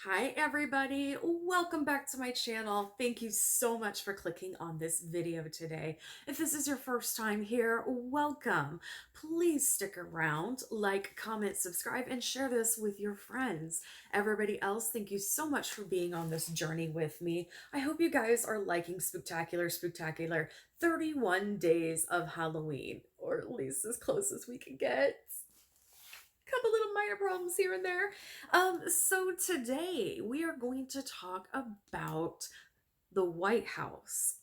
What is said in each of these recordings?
Hi everybody, welcome back to my channel. Thank you so much for clicking on this video today. If this is your first time here, welcome. Please stick around, like, comment, subscribe, and share this with your friends. Everybody else, thank you so much for being on this journey with me. I hope you guys are liking Spooktacular 31 Days of Halloween, or at least as close as we can get. Couple little minor problems here and there. So today we are going to talk about the White House,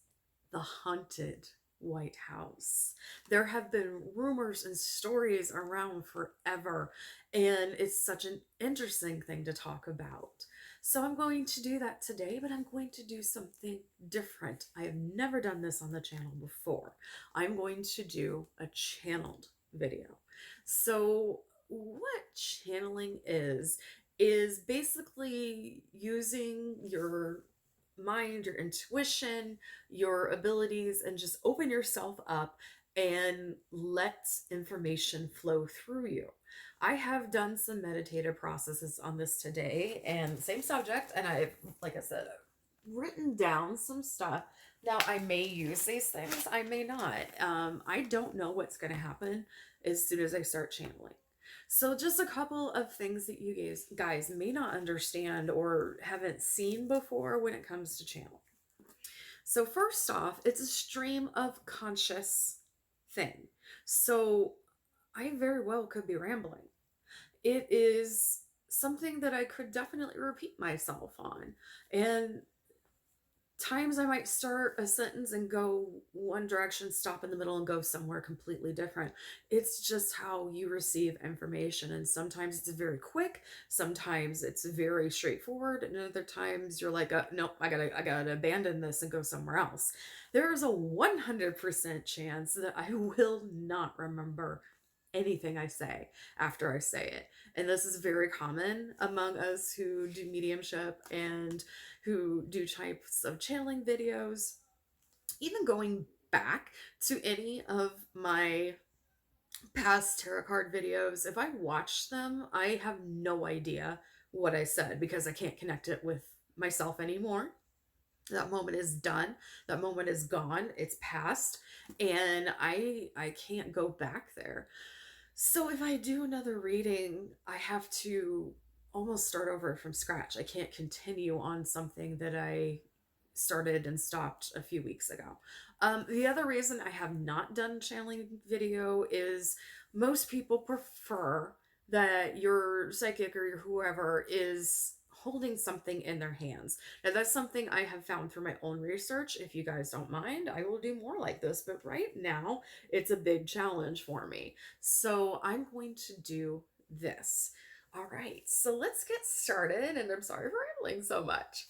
the haunted White House. There have been rumors and stories around forever, and it's such an interesting thing to talk about. So I'm going to do that today, but I'm going to do something different. I have never done this on the channel before. I'm going to do a channeled video. So what channeling is basically using your mind, your intuition, your abilities, and just open yourself up and let information flow through you. I have done some meditative processes on this today and same subject, and I've, like I said, written down some stuff. Now, I may use these things, I may not. I don't know what's going to happen as soon as I start channeling. So just a couple of things that you guys may not understand or haven't seen before when it comes to channeling. So first off, it's a stream of conscious thing. So I very well could be rambling. It is something that I could definitely repeat myself on. And times I might start a sentence and go one direction, stop in the middle, and go somewhere completely different. It's just how you receive information. And sometimes it's very quick, sometimes it's very straightforward, and other times you're like, nope, I gotta abandon this and go somewhere else. There is a 100% chance that I will not remember anything I say after I say it. And this is very common among us who do mediumship and who do types of channeling videos. Even going back to any of my past tarot card videos, if I watch them, I have no idea what I said because I can't connect it with myself anymore. That moment is done. That moment is gone. It's past, and I can't go back there. So if I do another reading, I have to almost start over from scratch. I can't continue on something that I started and stopped a few weeks ago. The other reason I have not done channeling video is most people prefer that your psychic or your whoever is holding something in their hands. Now, that's something I have found through my own research. If you guys don't mind, I will do more like this, but right now it's a big challenge for me. So I'm going to do this. All right, so let's get started, and I'm sorry for rambling so much.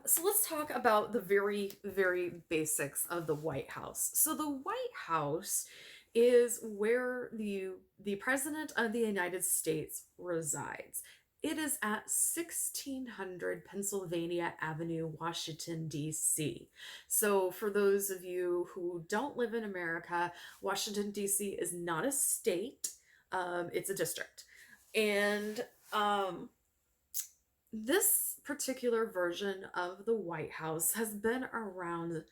So let's talk about the very basics of the White House. So the White House is where the President of the United States resides. It is at 1600 Pennsylvania Avenue, Washington, D.C. So for those of you who don't live in America, Washington, D.C. is not a state, it's a district. And this particular version of the White House has been around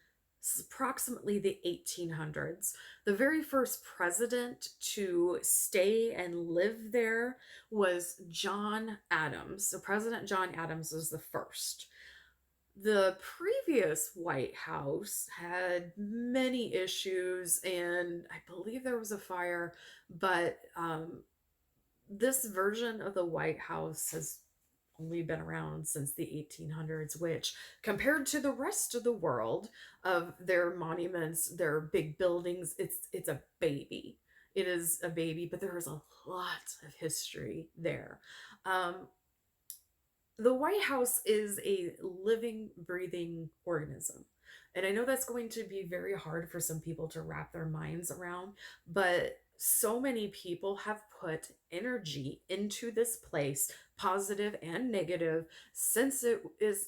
approximately the 1800s. The very first president to stay and live there was John Adams. So President John Adams was the first. The previous White House had many issues, and I believe there was a fire, but this version of the White House has only been around since the 1800s, which compared to the rest of the world of their monuments, their big buildings, it's a baby. It is a baby, but there is a lot of history there. The White House is a living, breathing organism. And I know that's going to be very hard for some people to wrap their minds around, but so many people have put energy into this place, positive and negative, since its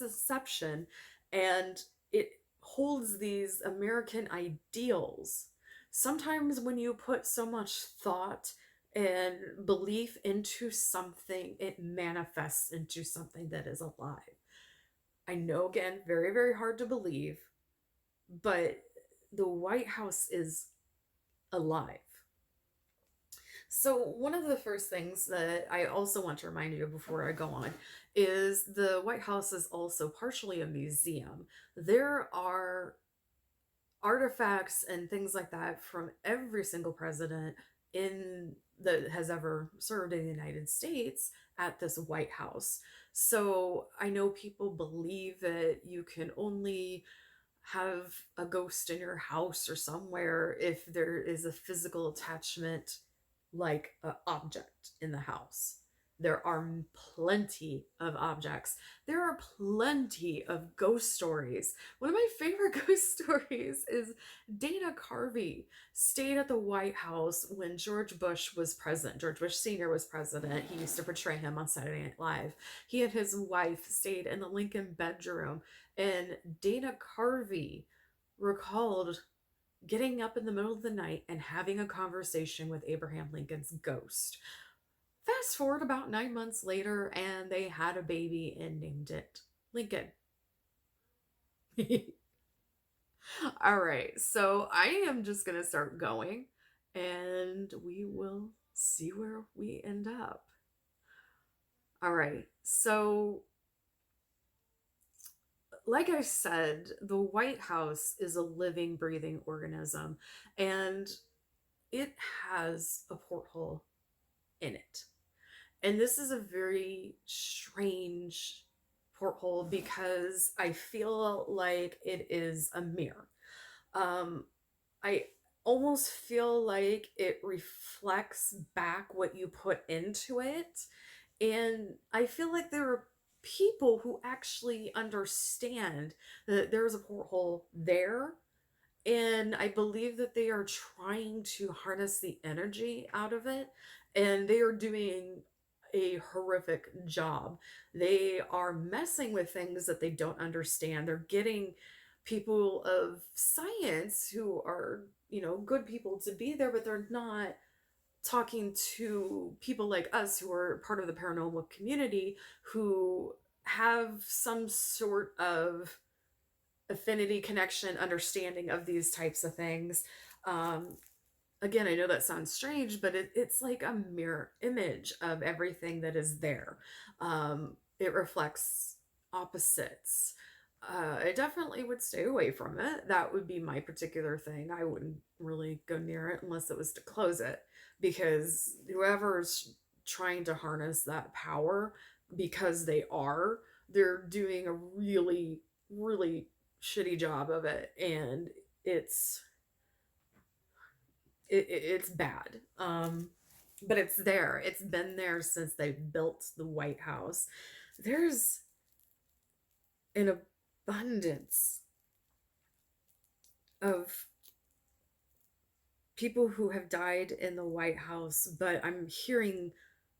inception, and it holds these American ideals. Sometimes when you put so much thought and belief into something, it manifests into something that is alive. I know, again, very, very hard to believe, but the White House is alive. So, one of the first things that I also want to remind you of before I go on is the White House is also partially a museum. There are artifacts and things like that from every single president in that has ever served in the United States at this White House. So I know people believe that you can only have a ghost in your house or somewhere if there is a physical attachment, like an object in the house. There are plenty of objects. There are plenty of ghost stories. One of my favorite ghost stories is Dana Carvey stayed at the White House when George Bush was president. George Bush Sr. was president. He used to portray him on Saturday Night Live. He and his wife stayed in the Lincoln bedroom, and Dana Carvey recalled getting up in the middle of the night and having a conversation with Abraham Lincoln's ghost. Fast forward about 9 months later, and they had a baby and named it Lincoln. All right, so I am just going to start going and we will see where we end up. All right, so like I said, the White House is a living, breathing organism, and it has a porthole in it. And this is a very strange porthole because I feel like it is a mirror. Um, I almost feel like it reflects back what you put into it. And I feel like there are people who actually understand that there's a porthole there. And I believe that they are trying to harness the energy out of it. And they are doing a horrific job. They are messing with things that they don't understand. They're getting people of science who are, good people to be there, but they're not talking to people like us who are part of the paranormal community who have some sort of affinity, connection, understanding of these types of things. Um, Again, I know that sounds strange, but it's like a mirror image of everything that is there. It reflects opposites. I definitely would stay away from it. That would be my particular thing. I wouldn't really go near it unless it was to close it, because whoever's trying to harness that power, because they're doing a really, really shitty job of it, and it's bad. But it's there. It's been there since they built the White House. There's an abundance of people who have died in the White House, but I'm hearing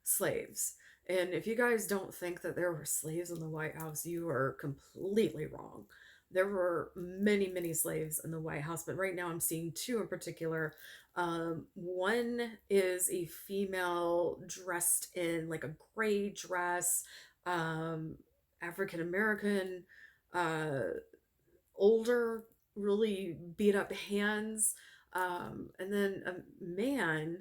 slaves. And if you guys don't think that there were slaves in the White House, you are completely wrong. There were many, many slaves in the White House, but right now I'm seeing two in particular. One is a female dressed in like a gray dress, um, African American, uh, older, really beat up hands. And then a man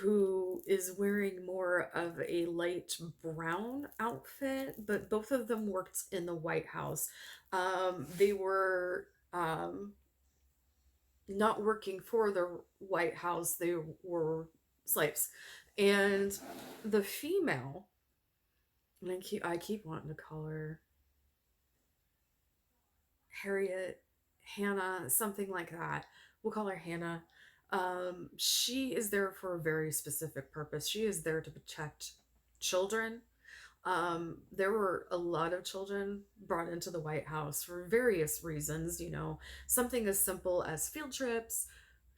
who is wearing more of a light brown outfit, but both of them worked in the White House. They were not working for the White House, they were slaves. And the female, and I keep wanting to call her Harriet, Hannah, something like that. We'll call her Hannah. She is there for a very specific purpose. She is there to protect children. There were a lot of children brought into the White House for various reasons, something as simple as field trips,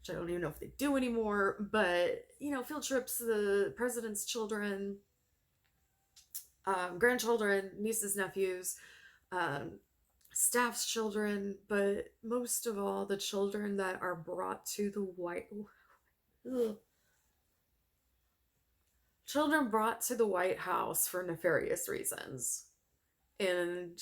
which I don't even know if they do anymore, but, field trips, the president's children, grandchildren, nieces, nephews, um, staff's children, but most of all, the children that are brought to the White. Ugh. Children brought to the White House for nefarious reasons. And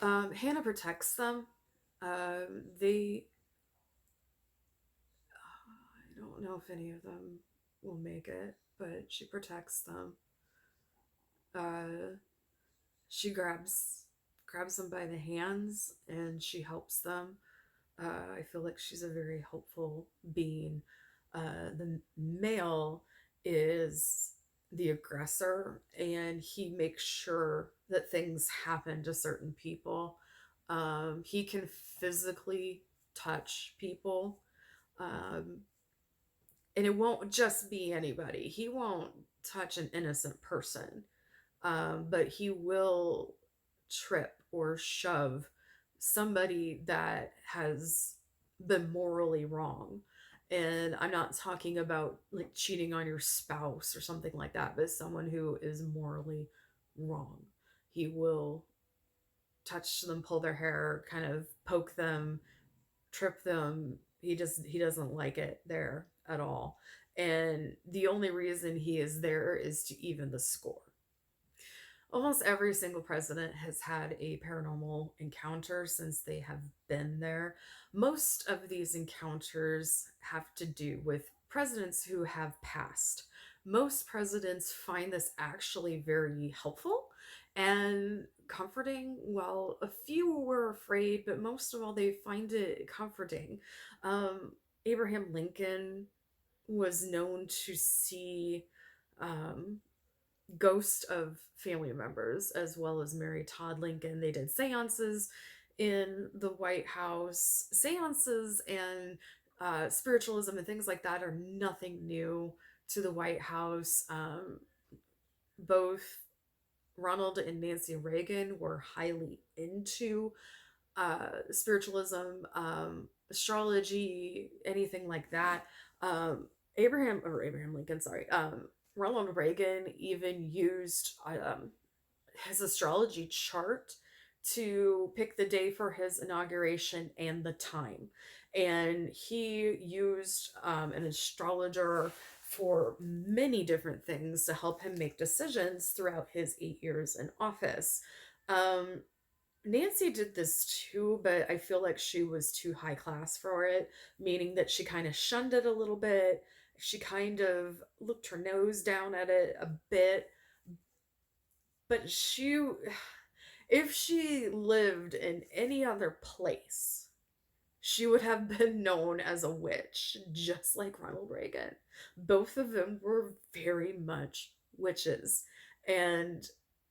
Hannah protects them. They, I don't know if any of them will make it, but she protects them. Uh, she grabs them by the hands and she helps them. I feel like she's a very helpful being. The male is the aggressor, and he makes sure that things happen to certain people. He can physically touch people, um, and it won't just be anybody. He won't touch an innocent person, but he will trip or shove somebody that has been morally wrong. And I'm not talking about like cheating on your spouse or something like that, but someone who is morally wrong. He will touch them, pull their hair, kind of poke them, trip them. He doesn't like it there at all. And the only reason he is there is to even the score. Almost every single president has had a paranormal encounter since they have been there. Most of these encounters have to do with presidents who have passed. Most presidents find this actually very helpful and comforting. Well, a few were afraid, but most of all, they find it comforting. Abraham Lincoln was known to see um, ghosts of family members, as well as Mary Todd Lincoln. They did seances in the White House. Seances and spiritualism and things like that are nothing new to the White House. Both Ronald and Nancy Reagan were highly into spiritualism, astrology, anything like that. Abraham Lincoln, sorry, Ronald Reagan even used his astrology chart to pick the day for his inauguration and the time. And he used an astrologer for many different things to help him make decisions throughout his 8 years in office. Um, Nancy did this too, but I feel like she was too high class for it, meaning that she kind of shunned it a little bit. She kind of looked her nose down at it a bit, but if she lived in any other place, she would have been known as a witch, just like Ronald Reagan. Both of them were very much witches. And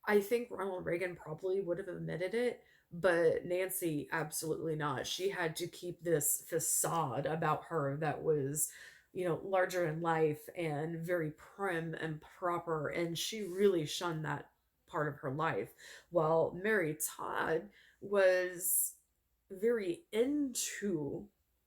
I think Ronald Reagan probably would have admitted it, but Nancy absolutely not. She had to keep this facade about her that was, larger in life and very prim and proper. And she really shunned that part of her life. While Mary Todd was very into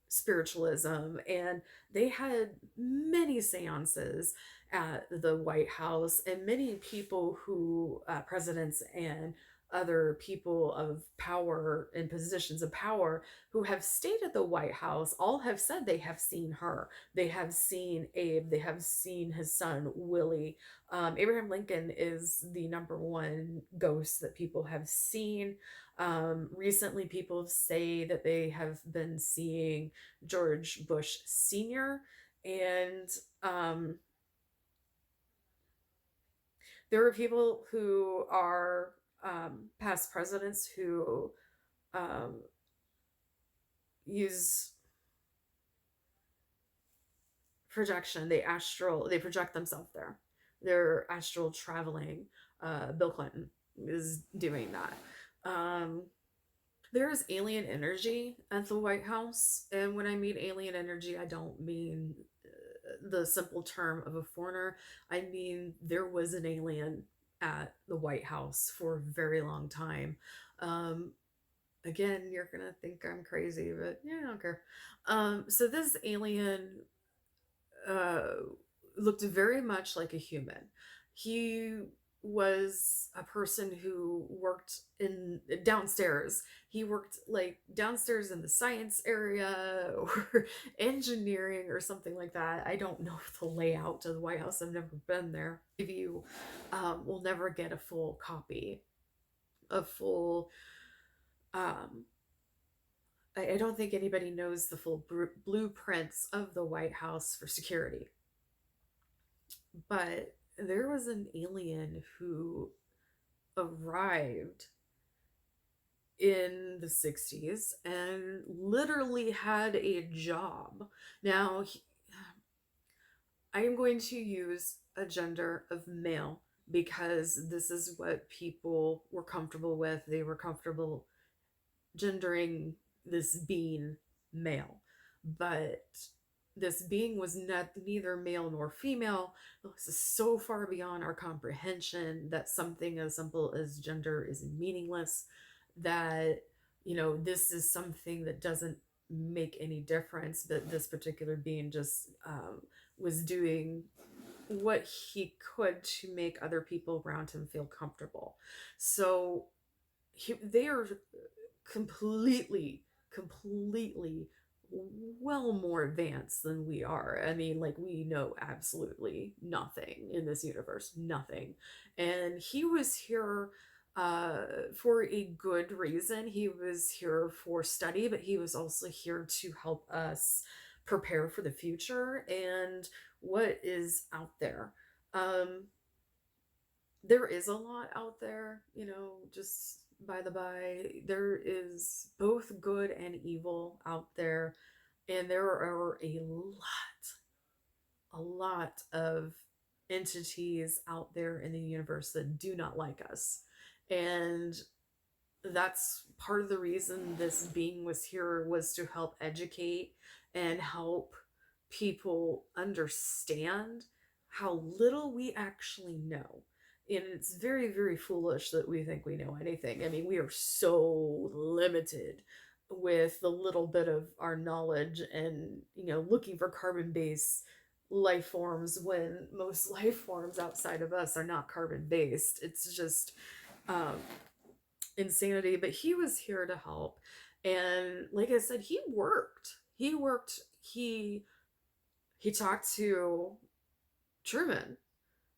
spiritualism, and they had many seances at the White House, and many people who presidents and other people of power and positions of power who have stayed at the White House all have said they have seen her. They have seen Abe. They have seen his son Willie. Abraham Lincoln is the number one ghost that people have seen. Recently, people say that they have been seeing George Bush Sr., and there are people who are past presidents who um, use projection. They project themselves there. They're astral traveling. Bill Clinton is doing that. Um, there is alien energy at the White House. And when I mean alien energy, I don't mean the simple term of a foreigner. I mean, there was an alien at the White House for a very long time. Um, Again, you're going to think I'm crazy, but yeah, I don't care. So this alien uh, looked very much like a human. He was a person who worked in downstairs. He worked like downstairs in the science area or engineering or something like that. I don't know the layout of the White House. I've never been there. If you will never get a full copy, a full um, I don't think anybody knows the full blueprints of the White House for security. But there was an alien who arrived in the 60s and literally had a job. Now, I am going to use a gender of male because this is what people were comfortable with. They were comfortable gendering this being male. But this being was neither male nor female. This is so far beyond our comprehension that something as simple as gender is meaningless, that, this is something that doesn't make any difference, but this particular being just was doing what he could to make other people around him feel comfortable. So they are completely well more advanced than we are. I mean, like, we know absolutely nothing in this universe, nothing. And he was here for a good reason. He was here for study, but he was also here to help us prepare for the future and what is out there. Um, there is a lot out there, just by the by. There is both good and evil out there, and there are a lot of entities out there in the universe that do not like us. And that's part of the reason this being was here, was to help educate and help people understand how little we actually know. And it's very, very foolish that we think we know anything. I mean, we are so limited with the little bit of our knowledge, and, looking for carbon based life forms when most life forms outside of us are not carbon based. It's just um, insanity. But he was here to help. And like I said, he talked to Truman.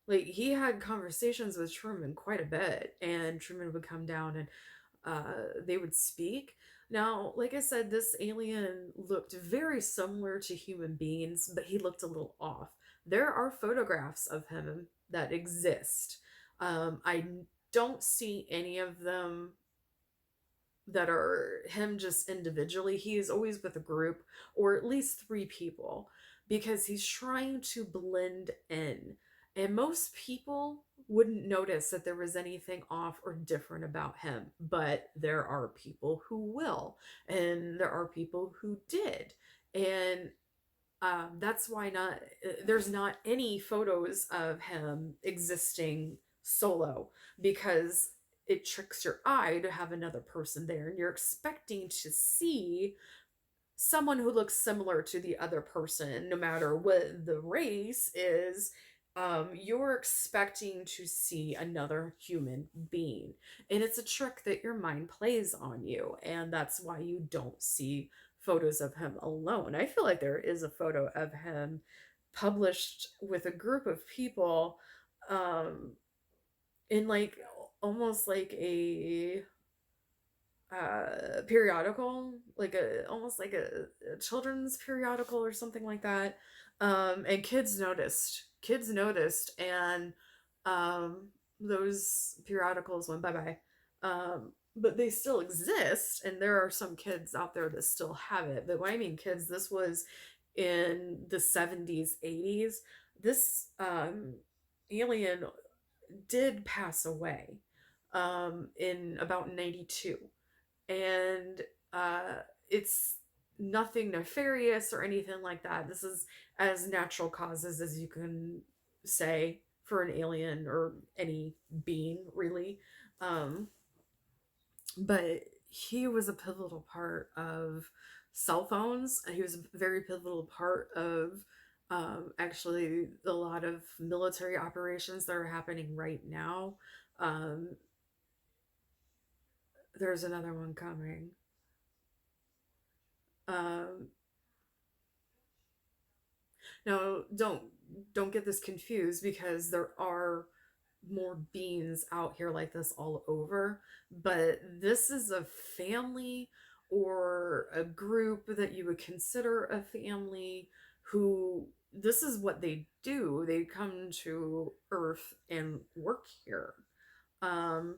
Like, he had conversations with Truman quite a bit, and Truman would come down and they would speak. Now, like I said, this alien looked very similar to human beings, but he looked a little off. There are photographs of him that exist. I don't see any of them that are him just individually. He is always with a group, or at least three people, because he's trying to blend in. And most people wouldn't notice that there was anything off or different about him, but there are people who will, and there are people who did. And that's why there's not any photos of him existing solo, because it tricks your eye to have another person there, and you're expecting to see someone who looks similar to the other person, no matter what the race is. You're expecting to see another human being, and it's a trick that your mind plays on you, and that's why you don't see photos of him alone. I feel like there is a photo of him published with a group of people, um, in like almost like a periodical, like a almost like a children's periodical or something like that. And kids noticed, and those periodicals went bye bye. But they still exist, and there are some kids out there that still have it. But when I mean kids, this was in the 70s, 80s. This alien did pass away in about 92. And it's nothing nefarious or anything like that. This is as natural causes as you can say for an alien or any being, really. Um, but he was a pivotal part of cell phones. He was a very pivotal part of Actually, a lot of military operations that are happening right now. Um, there's another one coming. Um, Now, don't get this confused because there are more beings out here like this all over, but this is a family or a group that you would consider a family who this is what they do. They come to Earth and work here. Um,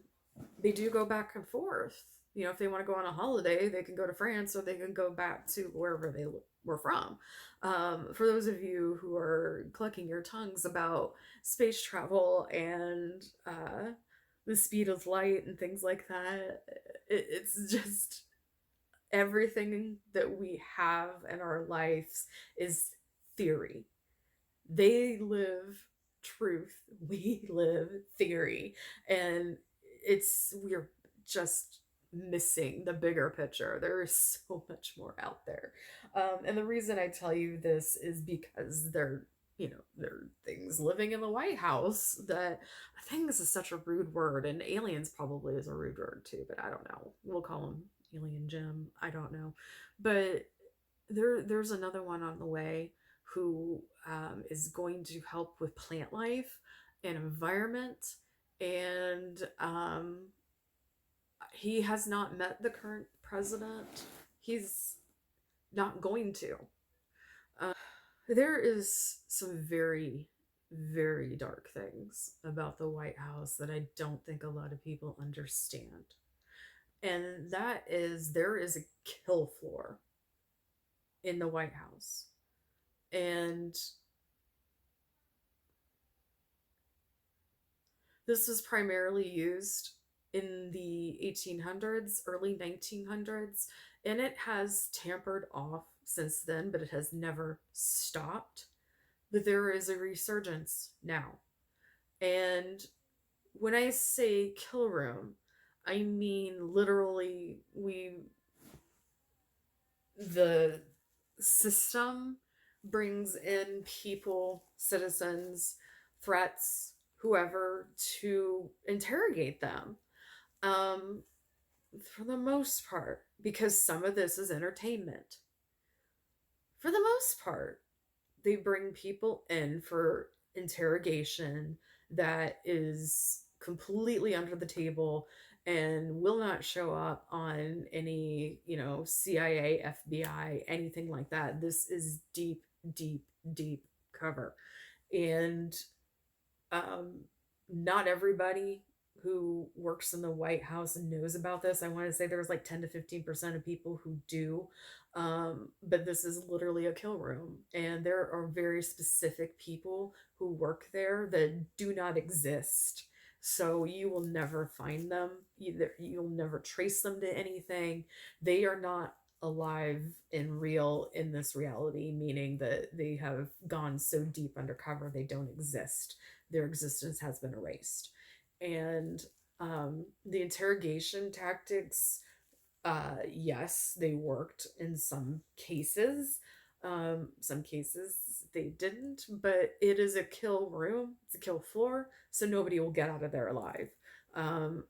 they do go back and forth. You know, if they want to go on a holiday, they can go to France or they can go back to wherever they were from. For those of you who are clucking your tongues about space travel and the speed of light and things like that, it's just everything that we have in our lives is theory. They live truth, we live theory, and we're just missing the bigger picture. There is so much more out there. And the reason I tell you this is because there are things living in the White House that things is such a rude word, and aliens probably is a rude word too, but I don't know, we'll call them Alien Jim, I don't know. But there's another one on the way who is going to help with plant life and environment. And he has not met the current president. He's not going to. There is some very, very dark things about the White House that I don't think a lot of people understand. And that is there is a kill floor in the White House. And this was primarily used in the 1800s, early 1900s, and it has tampered off since then, but it has never stopped. But there is a resurgence now. And when I say kill room, I mean literally the system brings in people, citizens, threats, whoever, to interrogate them. Um, for the most part, because some of this is entertainment. For the most part, they bring people in for interrogation that is completely under the table and will not show up on any, CIA, FBI, anything like that. This is deep, deep, deep cover. And um, not everybody who works in the White House knows about this. I want to say there's like 10 to 15% of people who do. But this is literally a kill room. And there are very specific people who work there that do not exist. So you will never find them. You'll never trace them to anything. They are not alive and real in this reality, meaning that they have gone so deep undercover they don't exist. Their existence has been erased. And the interrogation tactics, yes, they worked in some cases they didn't, but it is a kill room, it's a kill floor, so nobody will get out of there alive. Um,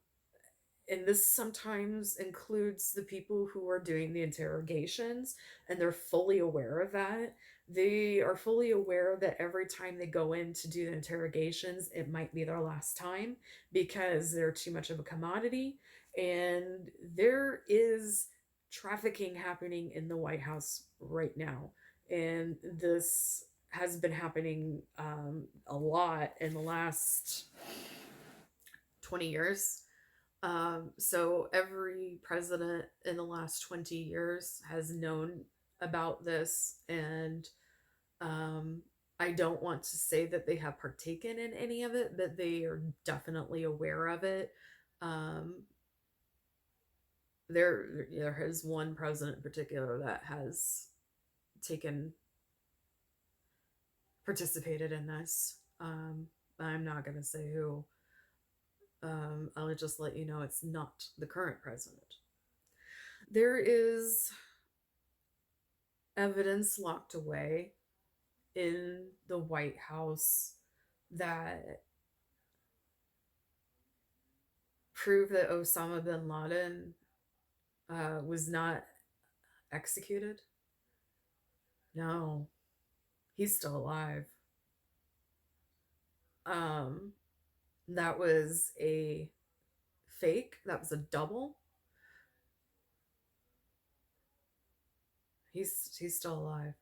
and this sometimes includes the people who are doing the interrogations, and they're fully aware of that. They are fully aware that every time they go in to do the interrogations, it might be their last time because they're too much of a commodity. And there is trafficking happening in the White House right now. And this has been happening a lot in the last 20 years. So every president in the last 20 years has known about this, and um, I don't want to say that they have partaken in any of it, but they are definitely aware of it. Um, there is one president in particular that has taken participated in this. I'm not going to say who. I'll just let you know it's not the current president. There is evidence locked away in the White House that prove that Osama bin Laden was not executed? No, he's still alive. Um, that was a fake. That was a double. He's still alive.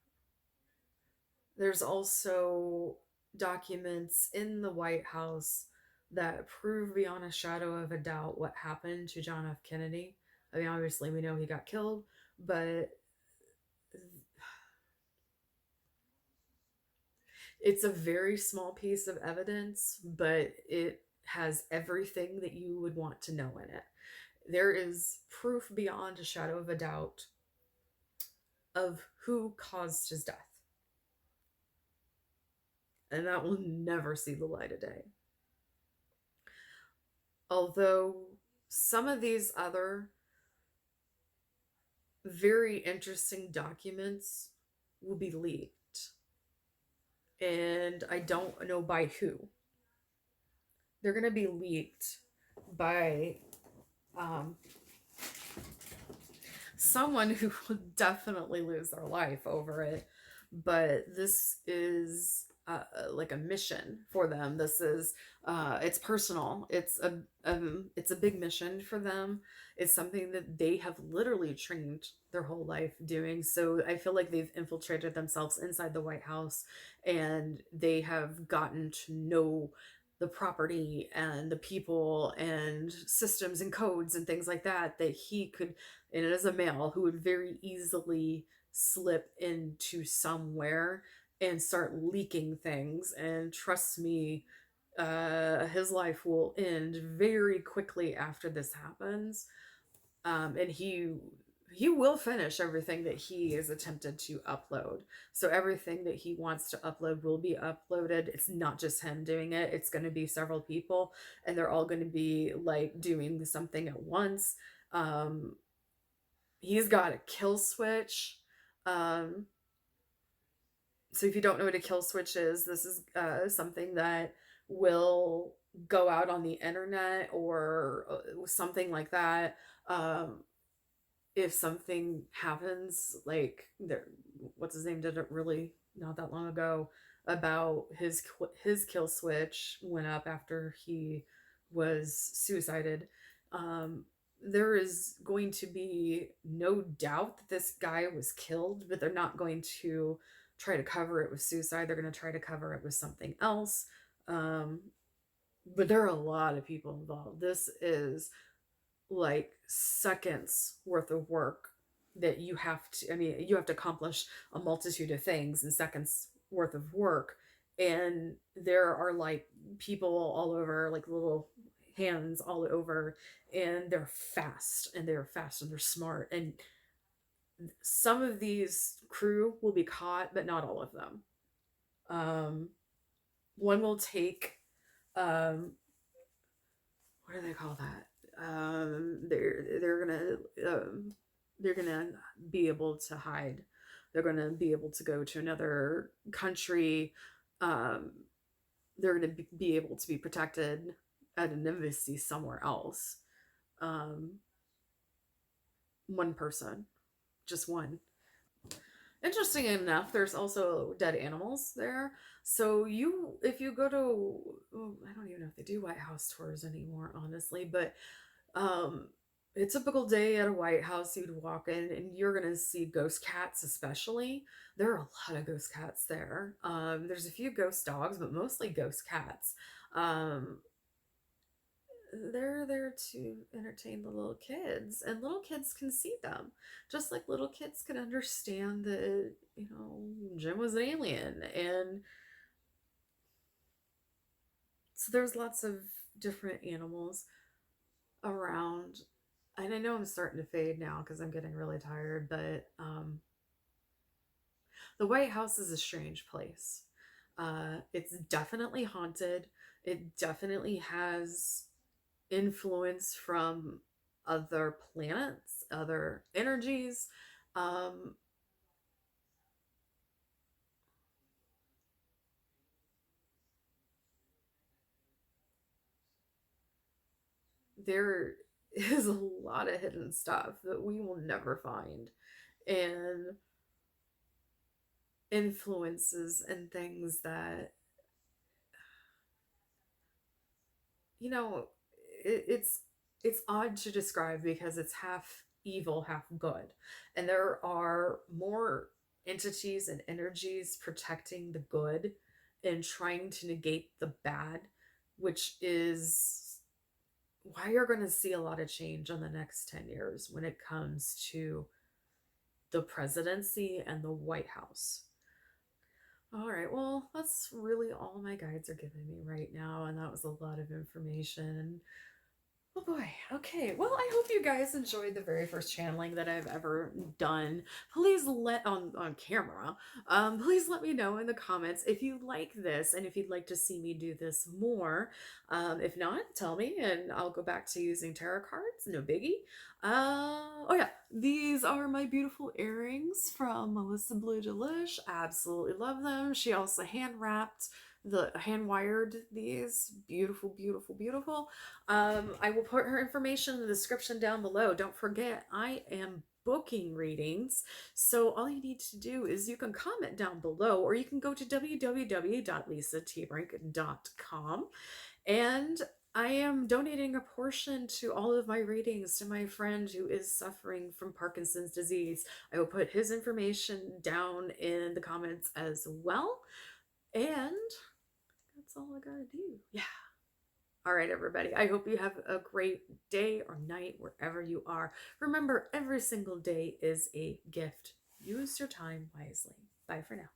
There's also documents in the White House that prove beyond a shadow of a doubt what happened to John F. Kennedy. I mean, obviously, we know he got killed, but it's a very small piece of evidence, but it has everything that you would want to know in it. There is proof beyond a shadow of a doubt of who caused his death. And that will never see the light of day. Although some of these other very interesting documents will be leaked. And I don't know by who. They're going to be leaked by someone who will definitely lose their life over it. But this is like a mission for them. This is it's personal. It's a big mission for them. It's something that they have literally trained their whole life doing. So I feel like they've infiltrated themselves inside the White House, and they have gotten to know the property and the people and systems and codes and things like that, that he could, and as a male who would very easily slip into somewhere and start leaking things. And trust me, his life will end very quickly after this happens. And he will finish everything that he is attempted to upload. So everything that he wants to upload will be uploaded. It's not just him doing it. It's going to be several people, and they're all going to be like doing something at once. He's got a kill switch. So if you don't know what a kill switch is, this is something that will go out on the internet or something like that. If something happens, like there, what's his name did it really not that long ago about his kill switch went up after he was suicided. There is going to be no doubt that this guy was killed, but they're not going to try to cover it with suicide. They're going to try to cover it with something else. Um, but there are a lot of people involved. This is like seconds worth of work that you have to, I mean, you have to accomplish a multitude of things in seconds worth of work. And there are like people all over, like little hands all over, and they're fast and they're smart. And some of these crew will be caught, but not all of them. One will take, um, what do they call that? They're gonna be able to hide. They're gonna be able to go to another country. Um, they're gonna be able to be protected at an embassy somewhere else. Um, one person, just one. Interesting enough, there's also dead animals there. So if you go to, oh, I don't even know if they do White House tours anymore, honestly, but um, a typical day at a White House, you'd walk in and you're gonna see ghost cats, especially. There are a lot of ghost cats there. There's a few ghost dogs, but mostly ghost cats. Um, they're there to entertain the little kids, and little kids can see them just like little kids can understand that, Jim was an alien. And so there's lots of different animals around. And I know I'm starting to fade now because I'm getting really tired, but the White House is a strange place. It's definitely haunted. It definitely has influence from other planets, other energies. Um, there is a lot of hidden stuff that we will never find, and influences and things that, you know, it's odd to describe because it's half evil, half good. And there are more entities and energies protecting the good and trying to negate the bad, which is why you're going to see a lot of change in the next 10 years when it comes to the presidency and the White House. All right, well, that's really all my guides are giving me right now, and that was a lot of information. Oh boy. Okay. Well, I hope you guys enjoyed the very first channeling that I've ever done. Please let on camera. Please let me know in the comments if you like this and if you'd like to see me do this more. If not, tell me and I'll go back to using tarot cards. No biggie. Oh yeah, these are my beautiful earrings from Melissa Blue Delish. Absolutely love them. She also hand wired these. Beautiful, beautiful, beautiful. I will put her information in the description down below. Don't forget, I am booking readings. So all you need to do is you can comment down below, or you can go to www.lisatbrink.com, and I am donating a portion to all of my readings to my friend who is suffering from Parkinson's disease. I will put his information down in the comments as well. And that's all I gotta do. Yeah. All right, everybody. I hope you have a great day or night wherever you are. Remember, every single day is a gift. Use your time wisely. Bye for now.